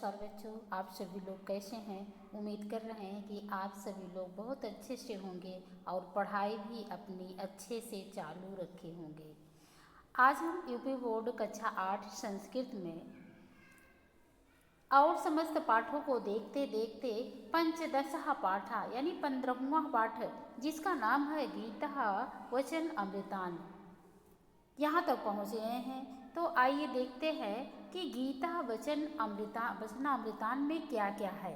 नमस्कार बच्चों, आप सभी लोग कैसे हैं। उम्मीद कर रहे हैं कि आप सभी लोग बहुत अच्छे से होंगे और पढ़ाई भी अपनी अच्छे से चालू रखे होंगे। आज हम यूपी बोर्ड कक्षा 8 संस्कृत में और समस्त पाठों को देखते देखते पंचदशः पाठ यानी 15वां पाठ, जिसका नाम है गीता वचन अमृतान, यहाँ तक पहुँच गए हैं। तो आइए देखते हैं कि गीता वचनामृतान में क्या क्या है।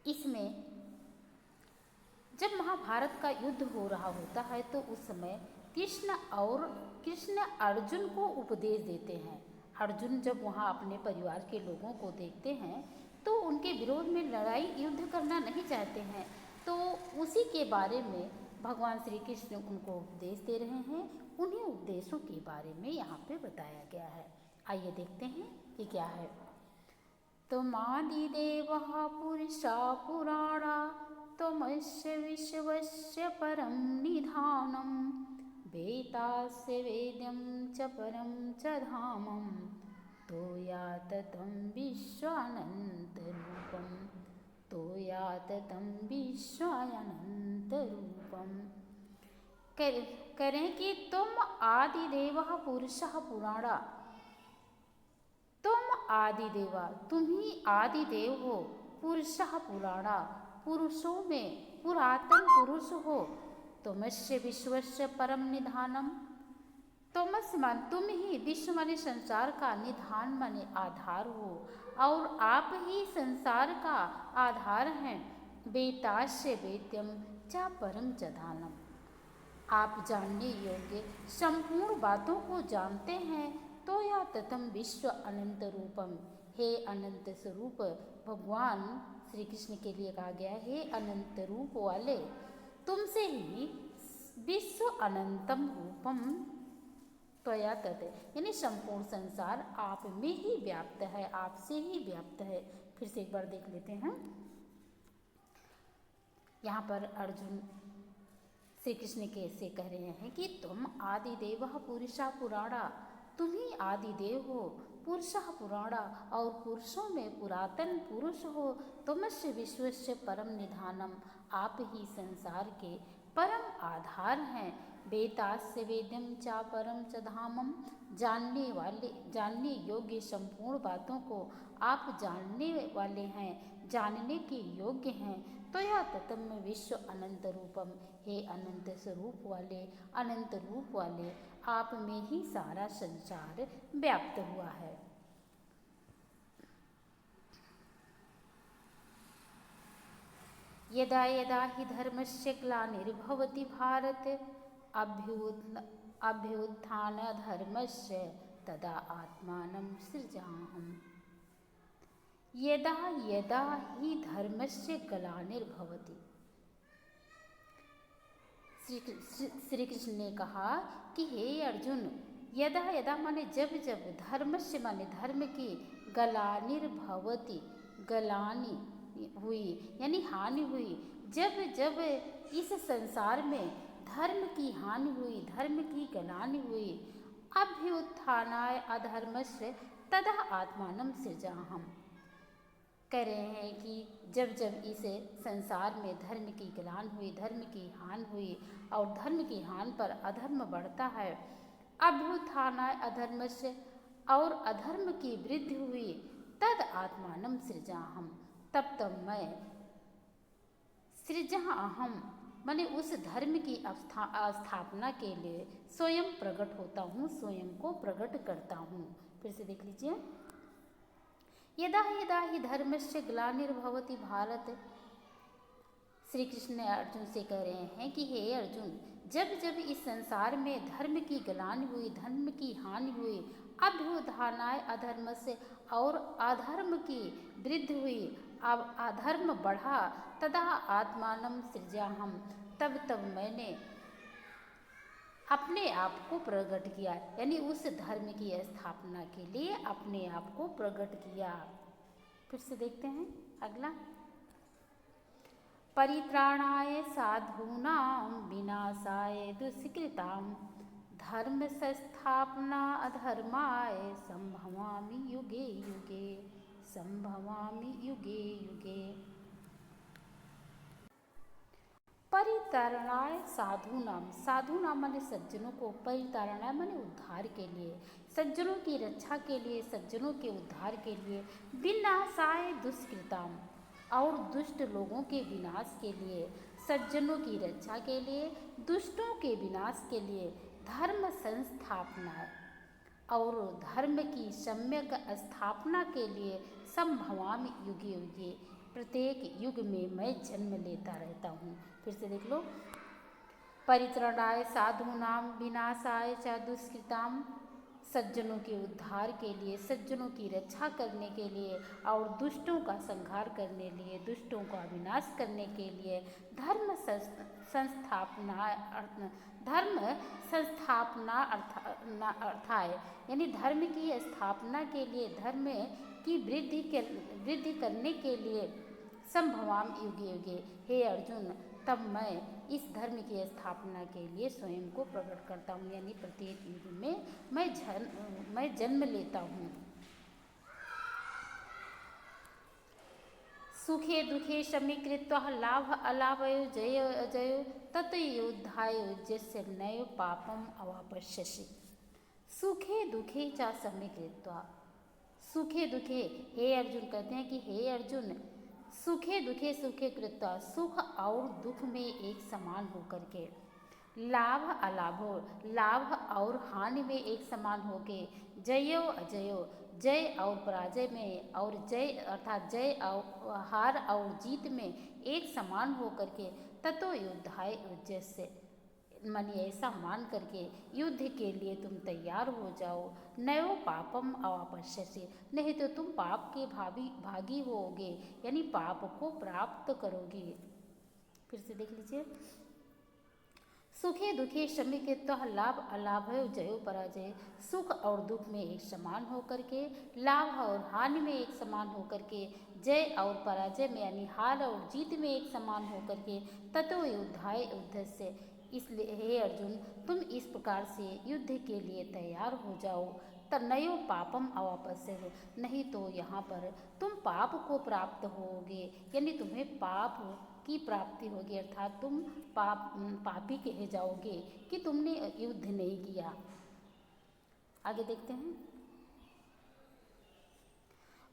इसमें जब महाभारत का युद्ध हो रहा होता है तो उस समय कृष्ण अर्जुन को उपदेश देते हैं। अर्जुन जब वहाँ अपने परिवार के लोगों को देखते हैं तो उनके विरोध में लड़ाई युद्ध करना नहीं चाहते हैं, तो उसी के बारे में भगवान श्री कृष्ण उनको उपदेश दे रहे हैं। उन्हीं उपदेशों के बारे में यहाँ पे बताया गया है। आइए देखते हैं कि क्या है। त्वमादिदेवः पुरुषा पुराणा त्वमस्य विश्वस्य परं निधानं वेदास्य वेद्यं च परं च धामं तोयात तं विश्वानन्तरूपं तोयात तं विश्वानन्तरूपम्। करें कि तुम आदिदेवः पुरुषः पुराणा, तुम आदिदेवा, तुम ही आदिदेव हो। पुरुषः पुराणा, पुरुषों में पुरातन पुरुष हो। तुमस्य विश्वस्य परम निधानम, तुम ही विश्व माने संसार का, निधान माने आधार हो, और आप ही संसार का आधार हैं। वेदास्य वेद्यम च परम च धानम, आप जानने योग्य संपूर्ण बातों को जानते हैं। तो या ततम विश्व अनंत रूपम, हे अनंत स्वरूप भगवान श्री कृष्ण के लिए कहा गया, हे अनंत रूप वाले, तुमसे ही विश्व अनंतम रूपम त्वया तत्, यानी संपूर्ण संसार आप में ही व्याप्त है, आपसे ही व्याप्त है। फिर से एक बार देख लेते हैं। यहाँ पर अर्जुन श्री कृष्ण कैसे कह रहे हैं कि तुम आदिदेव पुरुषा पुराणा, तुम ही आदिदेव हो। पुरुषः पुराणा, और पुरुषों में पुरातन पुरुष हो। तुमस्य विश्वस्य परम निधानम, आप ही संसार के परम आधार हैं। वेदास्य वेद्यम चा परम च धामम, जानने योग्य संपूर्ण बातों को आप जानने वाले हैं, जानने के योग्य हैं। तो यह ततम विश्व अनंत रूपम, हे अनंत स्वरूप वाले, अनंत रूप वाले, आप में ही सारा संसार व्याप्त हुआ है। यदा यदा हि धर्मस्य ग्लानिर्भवति भारत अभ्युत्थान धर्मस्य तदा आत्मानं सृजाम्यहम्। यदा यदा हि धर्मस्य ग्लानिर्भवति, श्री कृष्ण ने कहा कि हे अर्जुन, यदा यदा माने जब जब, धर्मस्य माने धर्म की, ग्लानिर्भवति ग्लानि हुई यानी हानि हुई, जब जब इस संसार में धर्म की हानि हुई, धर्म की ग्लानि हुई, अभ्युत्थानाय अधर्मस्य तदा आत्मानं सृजाम्यहम्। कह रहे हैं कि जब जब इस संसार में धर्म की ग्लानि हुई, धर्म की हानि हुई, और धर्म की हानि पर अधर्म बढ़ता है, अभ्युत्थानाय अधर्मस्य, और अधर्म की वृद्धि हुई, तद आत्मानं सृजाम्यहम्, तब मैं सृजाम्यहम् माने उस धर्म की स्थापना के लिए स्वयं प्रकट होता हूँ, स्वयं को प्रकट करता हूँ। फिर से देख लीजिए। यदा यदा हि धर्मस्य ग्लानिर्भवति भारत, श्री कृष्ण अर्जुन से कह रहे हैं कि हे अर्जुन, जब जब इस संसार में धर्म की ग्लानि हुई, धर्म की हानि हुई, अभ्युत्थानाय अधर्म से, और अधर्म की वृद्धि हुई, अब अधर्म बढ़ा, तदा आत्मानं सृजाम्यहम्, तब मैंने अपने आप को प्रकट किया, यानी उस धर्म की स्थापना के लिए अपने आप को प्रकट किया। फिर से देखते हैं अगला। परित्राणाय साधूनां विनाशाय दुष्कृतां धर्म संस्थापना अधर्माय संभवामि युगे युगे, संभवामि युगे युगे। परितरणाय साधूनाम, साधूनाम माने सज्जनों को, परितरणाय माने उद्धार के लिए, सज्जनों की रक्षा के लिए, सज्जनों के उद्धार के लिए, विनाशाय दुष्कृताम और दुष्ट लोगों के विनाश के लिए, सज्जनों की रक्षा के लिए, दुष्टों के विनाश के लिए, धर्म संस्थापना और धर्म की सम्यक स्थापना के लिए, संभवामि युगे युगे, प्रत्येक युग में मैं जन्म लेता रहता हूँ। फिर से देख लो, परित्राणाय साधूनाम विनाशाय च दुष्कृताम, सज्जनों के उद्धार के लिए, सज्जनों की रक्षा करने के लिए और दुष्टों का संहार करने लिए, दुष्टों का विनाश करने के लिए, धर्म संस्थापना अर्थाय यानी धर्म की स्थापना के लिए, धर्म की वृद्धि करने के लिए, संभवाम युगे युगे, हे अर्जुन तब मैं इस धर्म की स्थापना के लिए स्वयं को प्रकट करता हूँ, यानी प्रत्येक युग में मैं जन्म लेता हूँ। सुखे दुखे समीकृत्वा लाभ अलाभयो जय अजयो तत योद्धाय युज्यस्य नैव पापम अवापश्यसि। सुखे दुखे च समीकृत्वा, सुखे दुखे, हे अर्जुन कहते हैं कि हे अर्जुन सुखे दुखे सुखे कृत्वा, सुख और दुख में एक समान होकर के, लाभ अलाभो, लाभ और हानि में एक समान होके, जयो अजयो, जय और पराजय में, और जय अर्थात जय और हार और जीत में एक समान होकर के, ततो युद्धाय युज्यस्य मानी ऐसा मान करके युद्ध के लिए तुम तैयार हो जाओ, नयो पापम अवापश्यसि, नहीं तो तुम पाप के भागी होगे, यानी पाप को प्राप्त करोगे। फिर से देख लीजिए, सुखे दुखे समीकृत्वा लाभ अलाभयो जयो पराजय, सुख और दुख में एक समान होकर के, लाभ और हानि में एक समान होकर के, जय और पराजय में यानी हार और जीत में एक समान होकर के, ततो युद्धाय युद्धस्य, इसलिए हे अर्जुन तुम इस प्रकार से युद्ध के लिए तैयार हो जाओ, तन्नयो पापम अवापस्य, नहीं तो यहाँ पर तुम पाप को प्राप्त होगे, यानी तुम्हें पाप की प्राप्ति होगी, अर्थात तुम पापी कहे जाओगे कि तुमने युद्ध नहीं किया। आगे देखते हैं,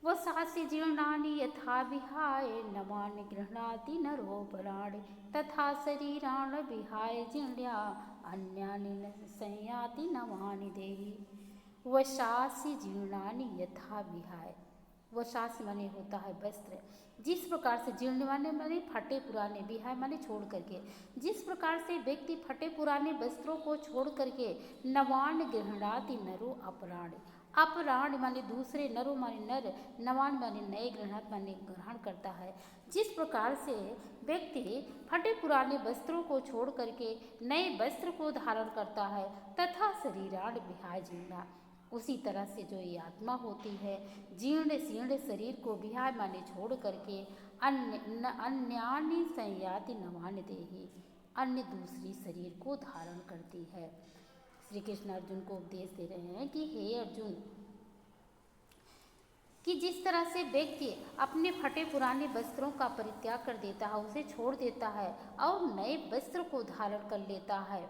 वसासि जीर्णानि यथा विहाय नवानि गृह्णाति नरोपराणि, तथा शरीराण विहाय जीर्ण्या अन्यानि न संयाति नवानि देहि। वसासि जीर्णानि यथा विहाय, वसास माने होता है वस्त्र, जिस प्रकार से जीर्ण माने फटे पुराने, विहाय माने छोड़ करके, जिस प्रकार से व्यक्ति फटे पुराने वस्त्रों को छोड़ करके, नवान गृह्णाति नरो अपराण, अपराण माने दूसरे, नरो माने नर, नवान माने नए, गृहणात माने ग्रहण करता है, जिस प्रकार से व्यक्ति फटे पुराने वस्त्रों को छोड़ करके नए वस्त्र को धारण करता है, तथा शरीराण विहाय जीर्णा, उसी तरह से जो ये आत्मा होती है जीर्ण शीर्ण शरीर को विहाय माने छोड़ करके अन्यानि संयाति नवानि देहि, अन्य दूसरी शरीर को धारण करती है। श्री कृष्ण अर्जुन को उपदेश दे रहे हैं कि हे अर्जुन, कि जिस तरह से व्यक्ति अपने फटे पुराने वस्त्रों का परित्याग कर देता है, उसे छोड़ देता है और नए वस्त्र को धारण कर लेता है,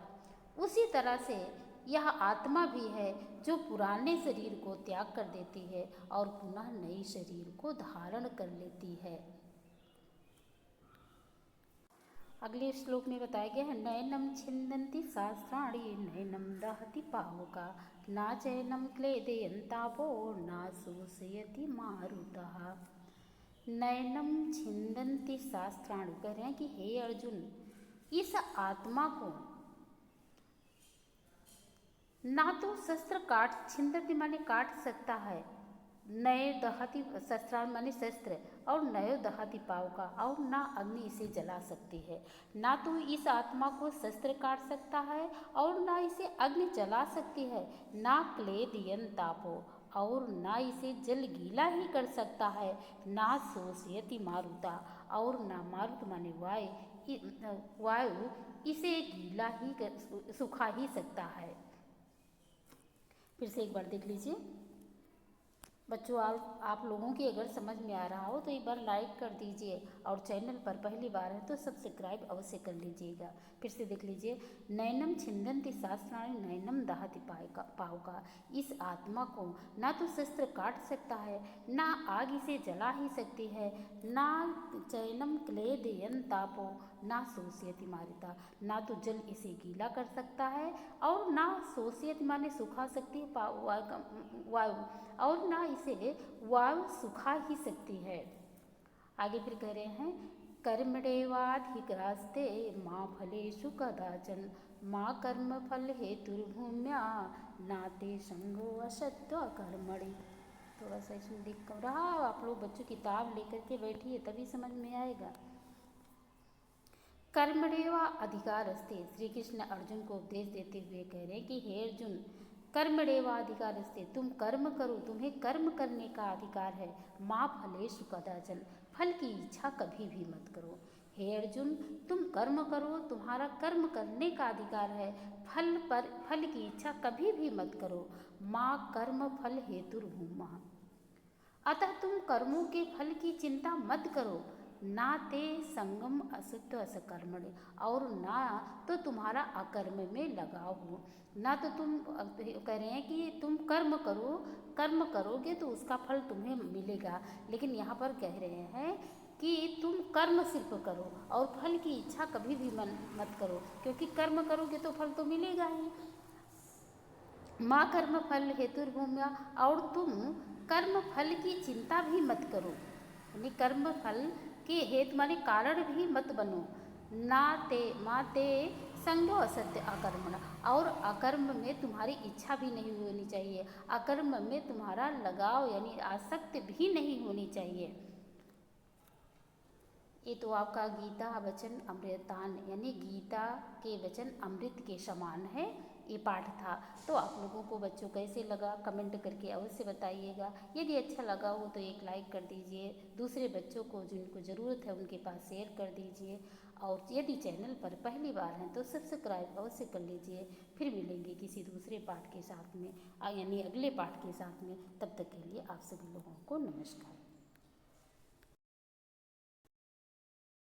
उसी तरह से यह आत्मा भी है जो पुराने शरीर को त्याग कर देती है और पुनः नई शरीर को धारण कर लेती है। अगले श्लोक में बताया गया है, नैनम छिन्दन्ति शास्त्राणि नैनम दहति पावका, ना चैनम क्लेदयन्तापो ना शोषयति मारुतः। नैनम छिन्दन्ति शास्त्राणि, कह रहे हैं कि हे अर्जुन, इस आत्मा को ना तो शस्त्र काट, छिन्दति माने काट सकता है, नए दहति शस्त्राण माने शस्त्र, और नयो दहति पाव का, और ना अग्नि इसे जला सकती है। ना तो इस आत्मा को शस्त्र काट सकता है और ना इसे अग्नि जला सकती है, ना क्लेदयन तापो, और ना इसे जल गीला ही कर सकता है, ना शोषयति मारुता, और ना मारुत माने वायु इसे गीला ही सुखा ही सकता है। फिर से एक बार देख लीजिए बच्चों। आप लोगों की अगर समझ में आ रहा हो तो एक बार लाइक कर दीजिए और चैनल पर पहली बार है तो सब्सक्राइब अवश्य कर लीजिएगा। फिर से देख लीजिए, नैनम छिंदन्ति शास्त्राणि नैनम दहति पावका। इस आत्मा को ना तो शस्त्र काट सकता है, ना आग इसे जला ही सकती है, ना चैनम क्लेदयन तापो ना शोषयति मारिता। ना तो जल इसे गीला कर सकता है और ना शोषयति माने सुखा सकती है वायु, और ना इसे वायु सुखा ही सकती है। आगे फिर कह रहे हैं, कर्मणेवाधिकारस्ते माँ फलेषु कदाचन माँ कर्म फल हेतुर्भूम्या नाते संगो असत्व कर्मणि। थोड़ा सा इसमें दिख रहा, आप लोग बच्चों किताब लेकर के बैठिए तभी समझ में आएगा। कर्मणेवा अधिकारस्ते, श्री कृष्ण अर्जुन को उपदेश देते हुए कह रहे हैं कि हे अर्जुन, कर्मणेवा अधिकारस्ते, तुम कर्म करो, तुम्हें कर्म करने का अधिकार है। माँ फलेषु कदाचन, फल की इच्छा कभी भी मत करो। हे अर्जुन, तुम कर्म करो, तुम्हारा कर्म करने का अधिकार है, फल की इच्छा कभी भी मत करो। माँ कर्म फल हेतुर्भूमा, अतः तुम कर्मों के फल की चिंता मत करो। ना ते संगम असत्व असकर्मणि, और ना तो तुम्हारा अकर्म में लगाव हो। ना तो तुम कह रहे हैं कि तुम कर्म करो, कर्म करोगे तो उसका फल तुम्हें मिलेगा, लेकिन यहाँ पर कह रहे हैं कि तुम कर्म सिर्फ करो और फल की इच्छा कभी भी मत करो, क्योंकि कर्म करोगे तो फल तो मिलेगा ही। माँ कर्म फल हेतुर्भूम्या, और तुम कर्म फल की चिंता भी मत करो, यानी कर्म फल के हेतु माने कारण भी मत बनो। माते संगो असत्य अकर्मण, और अकर्म में तुम्हारी इच्छा भी नहीं होनी चाहिए, अकर्म में तुम्हारा लगाव यानी आसक्ति भी नहीं होनी चाहिए। ये तो आपका गीता वचन अमृतान, यानी गीता के वचन अमृत के समान है, ये पाठ था। तो आप लोगों को बच्चों कैसे लगा कमेंट करके अवश्य बताइएगा। यदि अच्छा लगा हो तो एक लाइक कर दीजिए, दूसरे बच्चों को जिनको ज़रूरत है उनके पास शेयर कर दीजिए, और यदि चैनल पर पहली बार हैं तो सब्सक्राइब अवश्य कर लीजिए। फिर मिलेंगे किसी दूसरे पाठ के साथ में, यानी अगले पाठ के साथ में। तब तक के लिए आप सभी लोगों को नमस्कार।